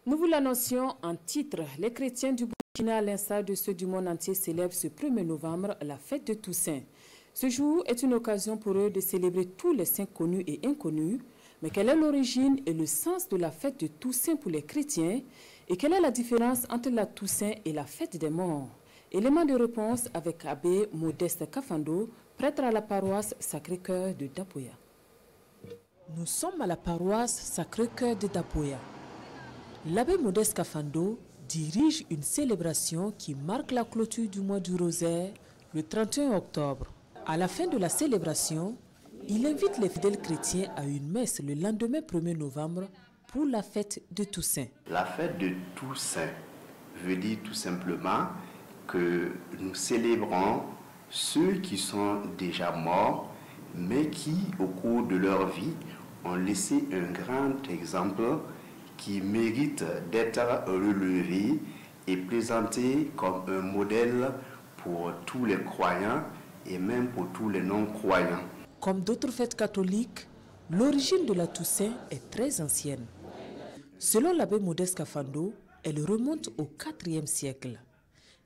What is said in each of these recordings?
Nous vous l'annoncions en titre. Les chrétiens du Burkina, à l'instar de ceux du monde entier, célèbrent ce 1er novembre la fête de Toussaint. Ce jour est une occasion pour eux de célébrer tous les saints connus et inconnus. Mais quelle est l'origine et le sens de la fête de Toussaint pour les chrétiens? Et quelle est la différence entre la Toussaint et la fête des morts? Élément de réponse avec Abbé Modeste Kafando, prêtre à la paroisse Sacré-Cœur de Dapoya. Nous sommes à la paroisse Sacré-Cœur de Dapoya. L'abbé Modeste Kafando dirige une célébration qui marque la clôture du mois du rosaire le 31 octobre. À la fin de la célébration, il invite les fidèles chrétiens à une messe le lendemain 1er novembre pour la fête de Toussaint. La fête de Toussaint veut dire tout simplement que nous célébrons ceux qui sont déjà morts, mais qui, au cours de leur vie, ont laissé un grand exemple qui mérite d'être relevé et présenté comme un modèle pour tous les croyants et même pour tous les non-croyants. Comme d'autres fêtes catholiques, l'origine de la Toussaint est très ancienne. Selon l'abbé Modeste Kafando, elle remonte au IVe siècle.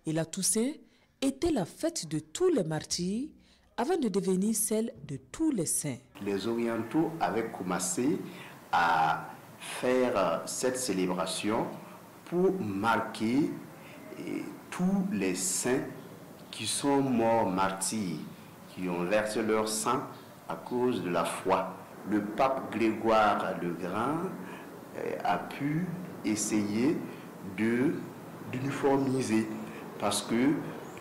Et la Toussaint était la fête de tous les martyrs avant de devenir celle de tous les saints. Les orientaux avaient commencé à faire cette célébration pour marquer tous les saints qui sont morts martyrs, qui ont versé leur sang à cause de la foi. Le pape Grégoire le Grand a pu essayer d'uniformiser parce que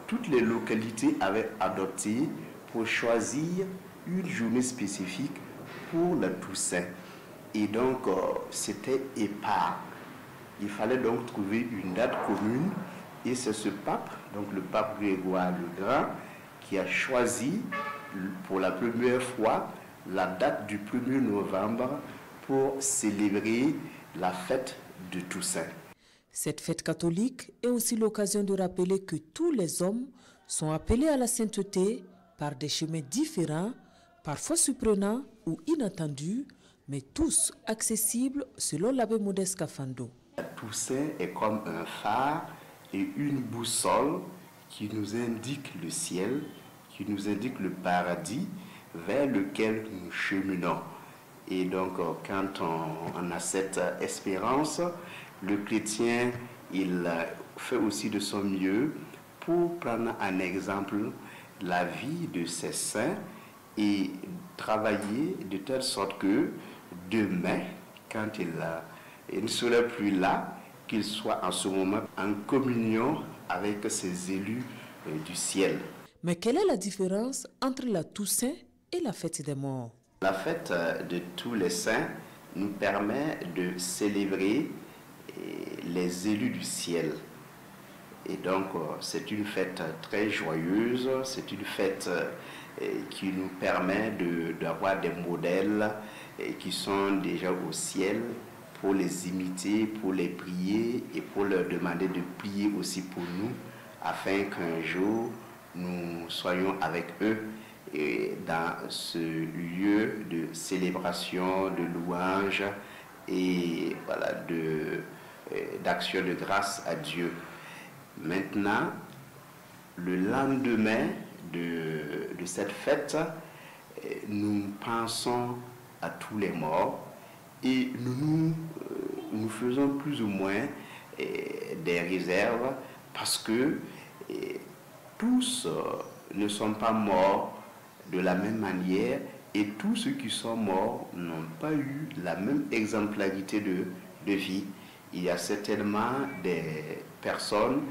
toutes les localités avaient adopté pour choisir une journée spécifique pour la Toussaint. Et donc, c'était épars. Il fallait donc trouver une date commune. Et c'est ce pape, donc le pape Grégoire le Grand, qui a choisi pour la première fois la date du 1er novembre pour célébrer la fête de Toussaint. Cette fête catholique est aussi l'occasion de rappeler que tous les hommes sont appelés à la sainteté par des chemins différents, parfois surprenants ou inattendus, mais tous accessibles selon l'abbé Modeste Kafando. La Toussaint est comme un phare et une boussole qui nous indique le ciel, qui nous indique le paradis vers lequel nous cheminons. Et donc, quand on a cette espérance, le chrétien, il fait aussi de son mieux pour prendre en exemple la vie de ces saints et travailler de telle sorte que demain, quand il ne sera plus là, qu'il soit en ce moment en communion avec ses élus du ciel. Mais quelle est la différence entre la Toussaint et la fête des morts? La fête de tous les saints nous permet de célébrer les élus du ciel. Et donc, c'est une fête très joyeuse, c'est une fête qui nous permet d'avoir des modèles qui sont déjà au ciel pour les imiter, pour les prier et pour leur demander de prier aussi pour nous, afin qu'un jour nous soyons avec eux et dans ce lieu de célébration, de louange et voilà, d'action de grâce à Dieu. Maintenant, le lendemain de cette fête, nous pensons à tous les morts et nous faisons plus ou moins des réserves parce que tous ne sont pas morts de la même manière et tous ceux qui sont morts n'ont pas eu la même exemplarité de vie. Il y a certainement des personnes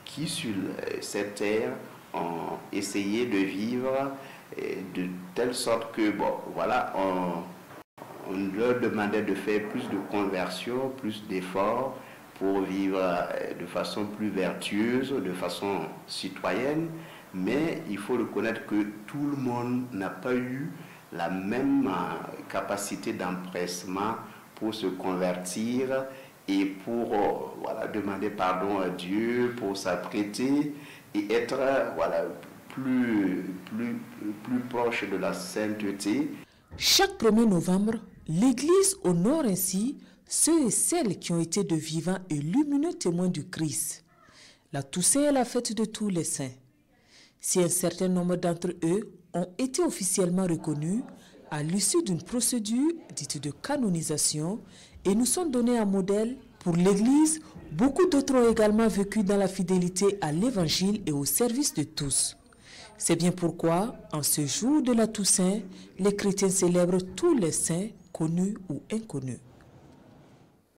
qui sur cette terre ont essayé de vivre de telle sorte que, bon, voilà, on leur demandait de faire plus de conversion, plus d'efforts pour vivre de façon plus vertueuse, de façon citoyenne, mais il faut reconnaître que tout le monde n'a pas eu la même capacité d'empressement pour se convertir et pour voilà, demander pardon à Dieu, pour s'apprêter et être voilà, plus proche de la sainteté. Chaque 1er novembre, l'Église honore ainsi ceux et celles qui ont été de vivants et lumineux témoins du Christ. La Toussaint est la fête de tous les saints. Si un certain nombre d'entre eux ont été officiellement reconnus à l'issue d'une procédure dite de canonisation et nous sont donnés en modèle pour l'Église, beaucoup d'autres ont également vécu dans la fidélité à l'Évangile et au service de tous. C'est bien pourquoi, en ce jour de la Toussaint, les chrétiens célèbrent tous les saints, connus ou inconnus.